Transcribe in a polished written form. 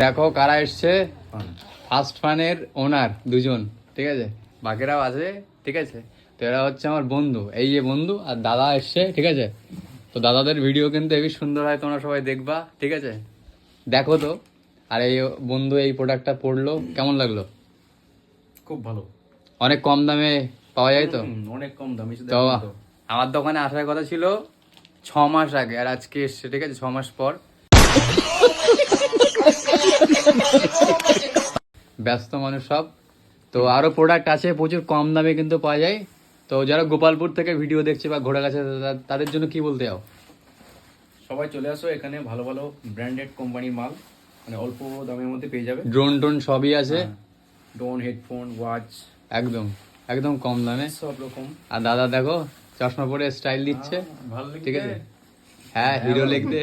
দেখো কারা এসছে, ফার্স্ট ফানের ওনার দুজন, ঠিক আছে, বাকিরাও আছে, ঠিক আছে। তো এরা হচ্ছে আমার বন্ধু, এই যে বন্ধু আর দাদা এসছে, ঠিক আছে। তো দাদাদের ভিডিও কিন্তু হেবি সুন্দর হয়, তোমরা সবাই দেখবা, ঠিক আছে, দেখো তো। আর এই বন্ধু এই প্রোডাক্টটা পড়লো, কেমন লাগলো? খুব ভালো, অনেক কম দামে পাওয়া যায় তো। অনেক কম দামে। তো আমার দোকানে আসার কথা ছিল 6 মাস আগে, আর আজকে এসছে, ঠিক আছে, 6 মাস পর। ব্যস্ত মানুষ সব। তো আরো প্রোডাক্ট আছে প্রচুর কম দামে কিন্তু পাওয়া যায়। তো যারা গোপালপুর থেকে ভিডিও দেখছে বা ঘোড়া গাছে, তাদের জন্য কি বলতে চাও? সবাই চলে আসো এখানে, ভালো ভালো ব্র্যান্ডেড কোম্পানির মাল মানে অল্প দামের মধ্যে পেয়ে যাবে। ড্রোন টোন সবই আছে, ড্রোন, হেডফোন, ওয়াচ, একদম একদম কম দামে সব রকম। আর দাদা দেখো চশমা পরে স্টাইল দিচ্ছে, ভালো ঠিক লাগছে। আছে। হ্যাঁ, হিরো লিখতে